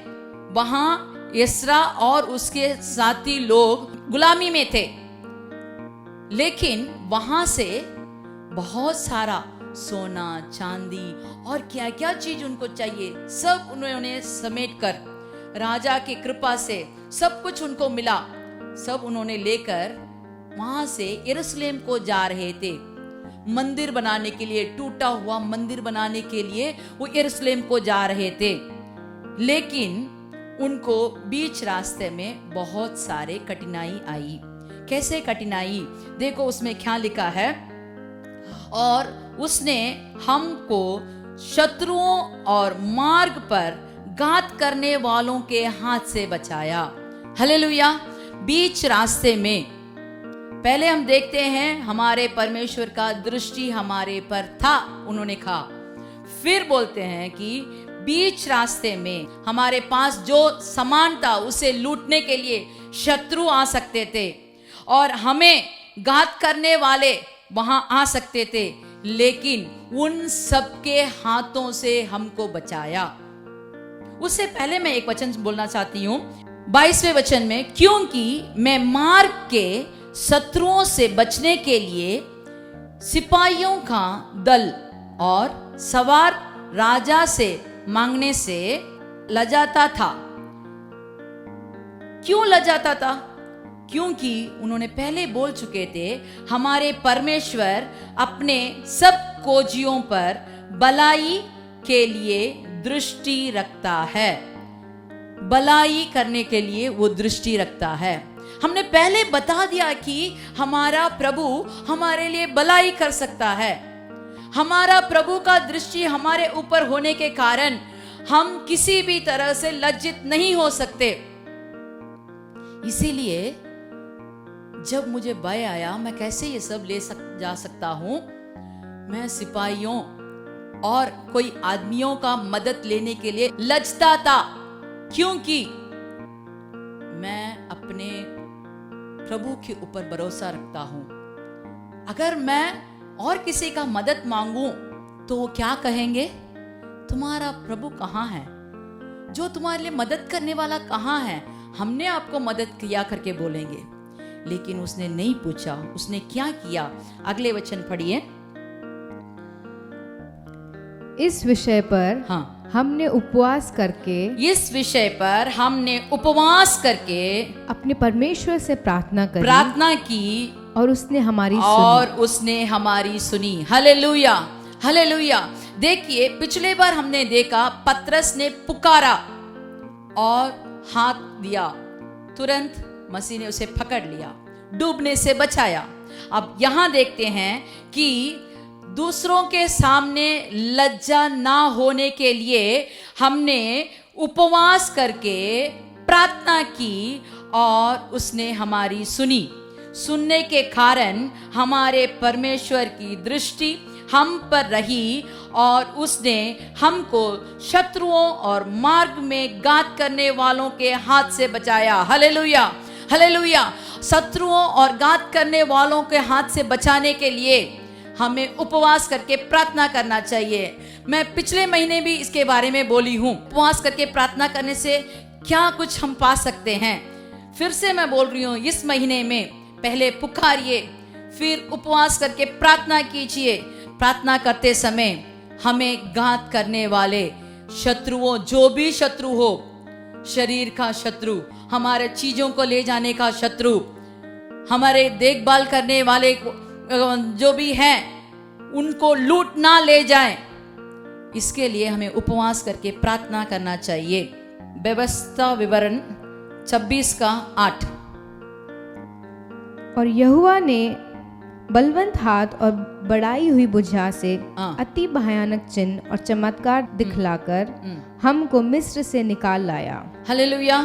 वहां इस्रा और उसके साथी लोग गुलामी में थे, लेकिन वहां से बहुत सारा सोना, चांदी और क्या क्या चीज उनको चाहिए सब उन्होंने समेट कर, राजा की कृपा से सब कुछ उनको मिला, सब उन्होंने लेकर वहां से यरूशलेम को जा रहे थे। मंदिर बनाने के लिए, टूटा हुआ मंदिर बनाने के लिए वो यरूशलेम को जा रहे थे। लेकिन उनको बीच रास्ते में बहुत सारे कठिनाई आई। कैसे कठिनाई? देखो उसमें क्या लिखा है, और उसने हमको शत्रुओं और मार्ग पर घात करने वालों के हाथ से बचाया। हालेलुया। बीच रास्ते में पहले हम देखते हैं हमारे परमेश्वर का दृष्टि हमारे पर था, उन्होंने कहा। फिर बोलते हैं कि बीच रास्ते में हमारे पास जो सामान था उसे लूटने के लिए शत्रु आ सकते थे और हमें घात करने वाले वहां आ सकते थे, लेकिन उन सबके हाथों से हमको बचाया। उससे पहले मैं एक वचन बोलना चाहती हूं, 22वें वचन में, क्योंकि मैं मार्ग के शत्रुओं से बचने के लिए सिपाहियों का दल और सवार राजा से मांगने से लजाता था। क्यों लजाता था? क्योंकि उन्होंने पहले बोल चुके थे, हमारे परमेश्वर अपने सब खोजियों पर भलाई के लिए दृष्टि रखता है। भलाई करने के लिए वो दृष्टि रखता है। हमने पहले बता दिया कि हमारा प्रभु हमारे लिए भलाई कर सकता है। हमारा प्रभु का दृष्टि हमारे ऊपर होने के कारण हम किसी भी तरह से लज्जित नहीं हो सकते। इसीलिए जब मुझे भय आया, मैं कैसे ये सब जा सकता हूं, मैं सिपाहियों और कोई आदमियों का मदद लेने के लिए लजता था, क्योंकि मैं अपने प्रभु के ऊपर भरोसा रखता हूं। अगर मैं और किसी का मदद मांगूं तो वो क्या कहेंगे? तुम्हारा प्रभु कहाँ है? जो तुम्हारे लिए मदद करने वाला कहाँ है? हमने आपको मदद किया करके बोलेंगे। लेकिन उसने नहीं पूछा, उसने क्या किया? अगले वचन पढ़िए। इस विषय पर हाँ, हमने उपवास करके इस विषय पर हमने उपवास करके अपने परमेश्वर से प्रार्थना की और उसने हमारी सुनी। Hallelujah, hallelujah. देखिए, पिछले बार हमने देखा पतरस ने पुकारा और हाथ दिया, तुरंत मसीह ने उसे पकड़ लिया, डूबने से बचाया। अब यहां देखते हैं कि दूसरों के सामने लज्जा ना होने के लिए हमने उपवास करके प्रार्थना की और उसने हमारी सुनी। सुनने के कारण हमारे परमेश्वर की दृष्टि हम पर रही और उसने हमको शत्रुओं और मार्ग में घात करने वालों के हाथ से बचाया। Hallelujah, hallelujah. शत्रुओं और घात करने वालों के हाथ से बचाने के लिए हमें उपवास करके प्रार्थना करना चाहिए। मैं पिछले महीने भी इसके बारे में बोली हूँ, उपवास करके प्रार्थना करने से क्या कुछ हम पा सकते हैं। फिर से मैं बोल रही हूँ, इस महीने में पहले पुकारिए, फिर उपवास करके प्रार्थना कीजिए। प्रार्थना करते समय हमें घात करने वाले शत्रुओं, जो भी शत्रु हो, शरीर का शत्रु, हमारे चीजों को ले जाने का शत्रु, हमारे देखभाल करने वाले जो भी हैं, उनको लूट ना ले जाएं, इसके लिए हमें उपवास करके प्रार्थना करना चाहिए। व्यवस्था विवरण 26:8। और यहोवा ने बलवंत हाथ और बढ़ाई हुई भुजा से अति भयानक चिन्ह और चमत्कार दिखलाकर हमको मिस्र से निकाल लाया। Hallelujah,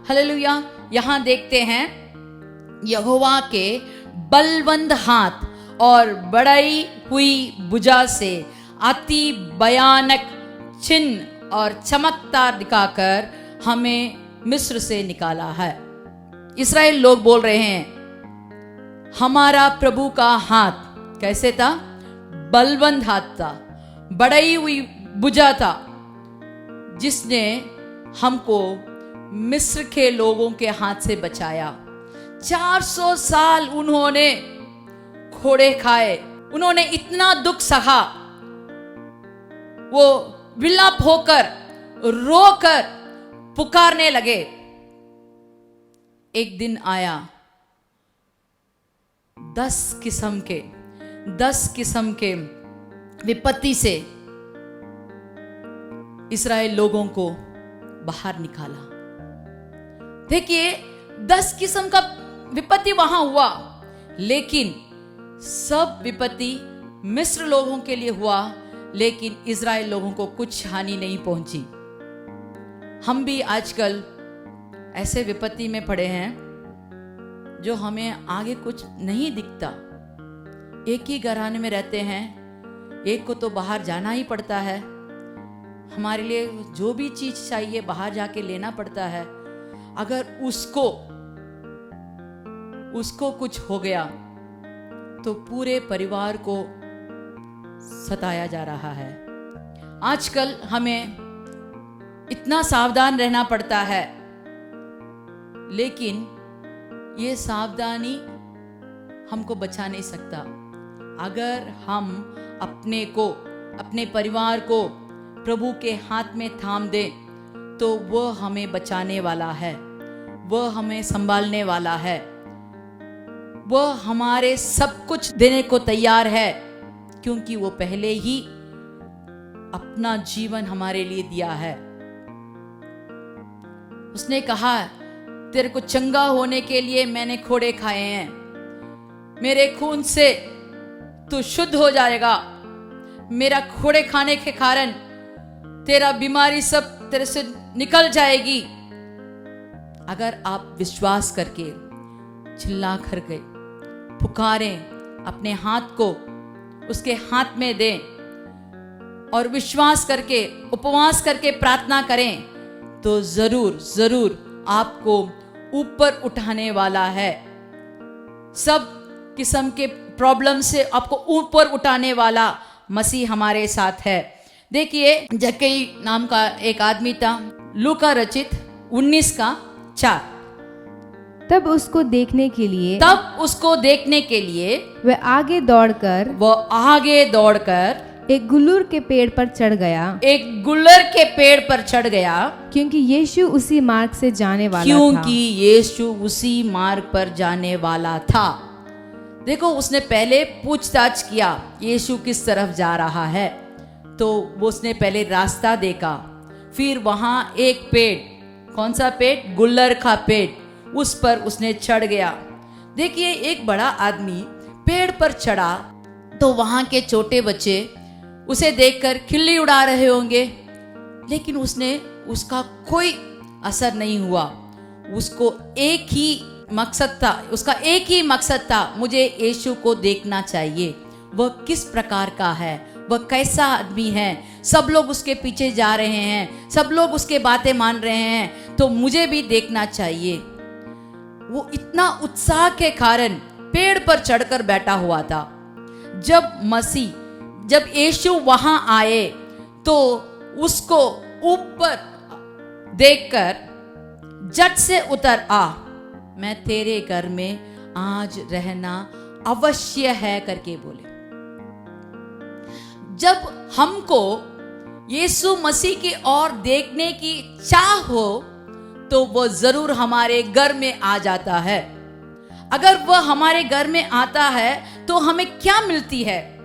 hallelujah. यहाँ देखते हैं यहोवा के बलवंत हाथ और बढ़ाई हुई भुजा से अति भयानक चिन्ह और चमत्कार दिखाकर हमें मिस्र से निकाला है। इस्राएल लोग बोल रहे हैं, हमारा प्रभु का हाथ कैसे था? बलवंत हाथ था, बढ़ाई हुई भुजा था, जिसने हमको मिस्र के लोगों के हाथ से बचाया। 400 साल उन्होंने घोड़े खाए, उन्होंने इतना दुख सहा, वो विलाप होकर रोकर पुकारने लगे। एक दिन आया, 10 किस्म के विपत्ति से इस्राएल लोगों को बाहर निकाला। देखिए, 10 किस्म का विपत्ति वहां हुआ, लेकिन सब विपत्ति मिस्र लोगों के लिए हुआ, लेकिन इस्राएल लोगों को कुछ हानि नहीं पहुंची। हम भी आजकल ऐसे विपत्ति में पड़े हैं जो हमें आगे कुछ नहीं दिखता। एक ही घराने में रहते हैं, एक को तो बाहर जाना ही पड़ता है, हमारे लिए जो भी चीज चाहिए बाहर जाके लेना पड़ता है। अगर उसको कुछ हो गया तो पूरे परिवार को सताया जा रहा है। आजकल हमें इतना सावधान रहना पड़ता है, लेकिन ये सावधानी हमको बचा नहीं सकता। अगर हम अपने परिवार को प्रभु के हाथ में थाम दे तो वह हमें बचाने वाला है, वह हमें संभालने वाला है, वह हमारे सब कुछ देने को तैयार है, क्योंकि वो पहले ही अपना जीवन हमारे लिए दिया है। उसने कहा, तेरे को चंगा होने के लिए मैंने खोड़े खाए हैं, मेरे खून से तू शुद्ध हो जाएगा, मेरा खोड़े खाने के कारण तेरा बीमारी सब तेरे से निकल जाएगी। अगर आप विश्वास करके चिल्ला कर के पुकारें, अपने हाथ को उसके हाथ में दें और विश्वास करके उपवास करके प्रार्थना करें, तो जरूर जरूर आपको ऊपर उठाने वाला है। सब किस्म के प्रॉब्लम से आपको ऊपर उठाने वाला मसीह हमारे साथ है। देखिए, जक्कई नाम का एक आदमी था, लूका रचित 19:4। तब उसको देखने के लिए वह आगे दौड़कर एक गुल्लर के पेड़ पर चढ़ गया, क्योंकि यीशु उसी मार्ग पर जाने वाला था। देखो, उसने पहले पूछताछ किया यीशु किस तरफ जा रहा है, तो वो उसने पहले रास्ता देखा, फिर वहां एक पेड़, कौन सा पेड़? गुल्लर का पेड़, उस पर उसने चढ़ गया। देखिए, एक बड़ा आदमी पेड़ पर चढ़ा तो वहां के छोटे बच्चे उसे देखकर खिल्ली उड़ा रहे होंगे, लेकिन उसका कोई असर नहीं हुआ। उसका एक ही मकसद था, मुझे यीशु को देखना चाहिए, वह किस प्रकार का है, वह कैसा आदमी है। सब लोग उसके पीछे जा रहे हैं, सब लोग उसके बातें मान रहे हैं, तो मुझे भी देखना चाहिए। वो इतना उत्साह के कारण पेड़ पर चढ़कर बैठा हुआ था। जब यीशु वहां आए तो उसको ऊपर देखकर झट से उतर आ, मैं तेरे घर में आज रहना अवश्य है करके बोले। जब हमको यीशु मसीह की ओर देखने की चाह हो तो वह जरूर हमारे घर में आ जाता है। अगर वह हमारे घर में आता है तो हमें क्या मिलती है?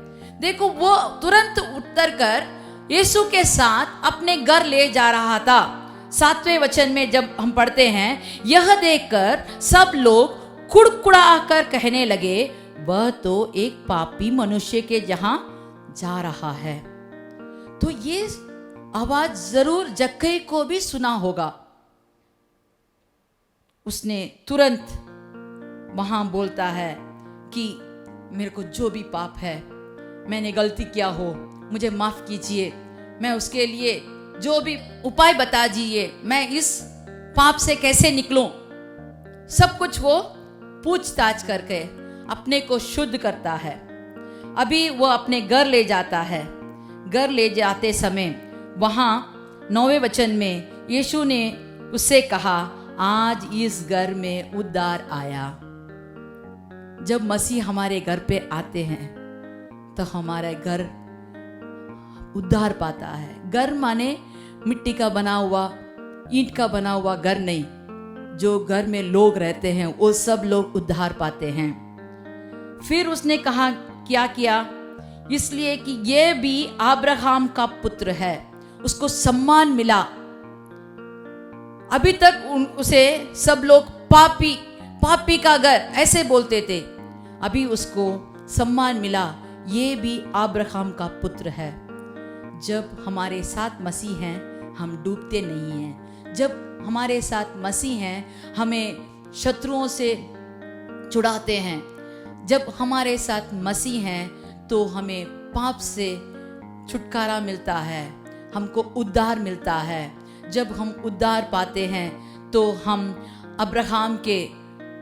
देखो, वो तुरंत उतरकर यीशु के साथ अपने घर ले जा रहा था। 7वें वचन में जब हम पढ़ते हैं, यह देखकर सब लोग कुड़कुड़ाकर कहने लगे, वह तो एक पापी मनुष्य के जहां जा रहा है। तो ये आवाज जरूर जक्कई को भी सुना होगा। उसने तुरंत वहां बोलता है कि मेरे को जो भी पाप है, मैंने गलती किया हो, मुझे माफ कीजिए, मैं उसके लिए जो भी उपाय बता दीजिए, मैं इस पाप से कैसे निकलूं। सब कुछ वो पूछताछ करके अपने को शुद्ध करता है। अभी वो अपने घर ले जाता है। घर ले जाते समय वहां 9वें वचन में यीशु ने उससे कहा, आज इस घर में उद्धार आया। जब मसीह हमारे घर पे आते हैं तो हमारा घर उद्धार पाता है। घर माने मिट्टी का बना हुआ, ईंट का बना हुआ घर नहीं। जो घर में लोग रहते हैं वो सब लोग उद्धार पाते हैं। फिर उसने कहा, क्या किया? इसलिए कि ये भी अब्राहम का पुत्र है, उसको सम्मान मिला। अभी तक उसे सब लोग पापी का घर ऐसे बोलते थे, अभी उसको सम्मान मिला, ये भी अब्राहम का पुत्र है। जब हमारे साथ मसीह हैं हम डूबते नहीं हैं। जब हमारे साथ मसीह हैं हमें शत्रुओं से छुड़ाते हैं। जब हमारे साथ मसीह हैं तो हमें पाप से छुटकारा मिलता है, हमको उद्धार मिलता है। जब हम उद्धार पाते हैं तो हम अब्राहम के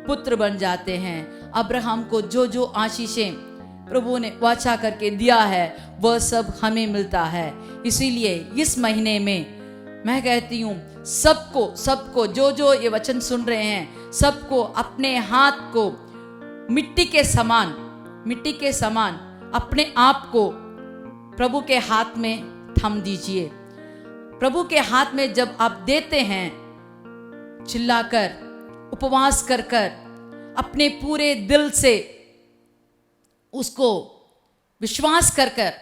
पुत्र बन जाते हैं। अब्राहम को जो जो आशीषें प्रभु ने वाचा करके दिया है वह सब हमें मिलता है। इसीलिए इस महीने में मैं कहती हूँ सबको जो जो ये वचन सुन रहे हैं, सबको अपने हाथ को मिट्टी के समान अपने आप को प्रभु के हाथ में थम दीजिए प्रभु के हाथ में जब आप देते हैं, चिल्लाकर, उपवास कर कर, अपने पूरे दिल से उसको विश्वास कर कर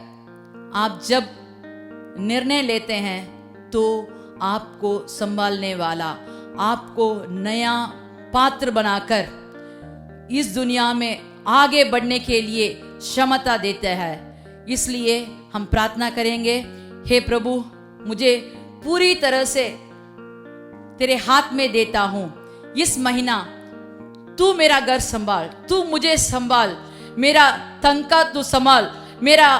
आप जब निर्णय लेते हैं, तो आपको संभालने वाला आपको नया पात्र बनाकर इस दुनिया में आगे बढ़ने के लिए क्षमता देता है। इसलिए हम प्रार्थना करेंगे, हे प्रभु, मुझे पूरी तरह से तेरे हाथ में देता हूं। इस महीना तू मेरा घर संभाल, तू मुझे संभाल, मेरा तनख्वाह तू संभाल, मेरा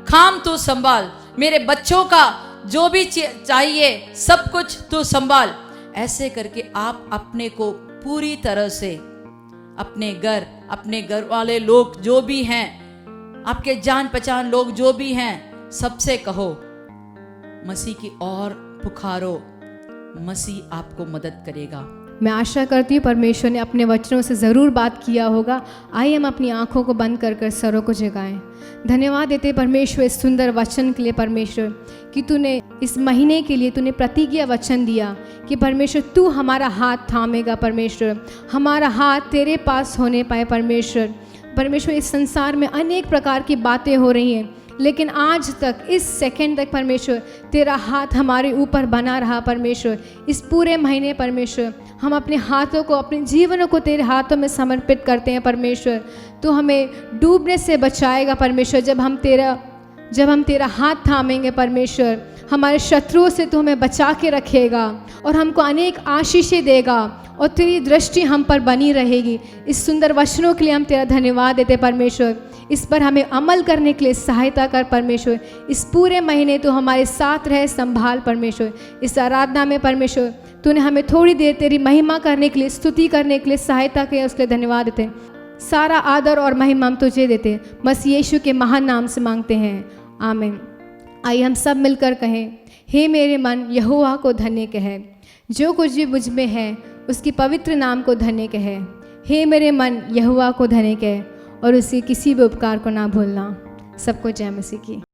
काम तू संभाल, मेरे बच्चों का जो भी चाहिए सब कुछ तू संभाल। ऐसे करके आप अपने को पूरी तरह से अपने घर वाले लोग जो भी हैं, आपके जान पहचान लोग जो भी हैं, सबसे कहो मसीह की ओर पुकारो, मसीह आपको मदद करेगा। मैं आशा करती हूँ परमेश्वर ने अपने वचनों से ज़रूर बात किया होगा। आइए हम अपनी आंखों को बंद कर कर सरों को जगाएं। धन्यवाद देते परमेश्वर इस सुंदर वचन के लिए, परमेश्वर कि तूने इस महीने के लिए तूने प्रतिज्ञा वचन दिया कि परमेश्वर तू हमारा हाथ थामेगा। परमेश्वर हमारा हाथ तेरे पास होने पाए। परमेश्वर इस संसार में अनेक प्रकार की बातें हो रही हैं, लेकिन आज तक, इस सेकंड तक परमेश्वर तेरा हाथ हमारे ऊपर बना रहा। परमेश्वर इस पूरे महीने परमेश्वर हम अपने हाथों को, अपने जीवनों को तेरे हाथों में समर्पित करते हैं। परमेश्वर तो हमें डूबने से बचाएगा। परमेश्वर जब हम तेरा हाथ थामेंगे, परमेश्वर हमारे शत्रुओं से तो हमें बचा के रखेगा और हमको अनेक आशीषें देगा और तेरी दृष्टि हम पर बनी रहेगी। इस सुंदर वचनों के लिए हम तेरा धन्यवाद देते परमेश्वर। इस पर हमें अमल करने के लिए सहायता कर परमेश्वर। इस पूरे महीने तो हमारे साथ रहे, संभाल परमेश्वर। इस आराधना में परमेश्वर तूने हमें थोड़ी देर तेरी महिमा करने के लिए, स्तुति करने के लिए सहायता किया, उसके लिए धन्यवाद देते। सारा आदर और महिमा हम तुझे देते, मसीह यीशु के महान नाम से मांगते हैं, आमीन। आइए हम सब मिलकर कहें, हे मेरे मन यहोवा को धन्य कहे, जो कुछ भी मुझ में है उसकी पवित्र नाम को धन्य कहे। हे मेरे मन यहोवा को धन्य कहे और उसके किसी भी उपकार को ना भूलना। सबको जय मसीह की।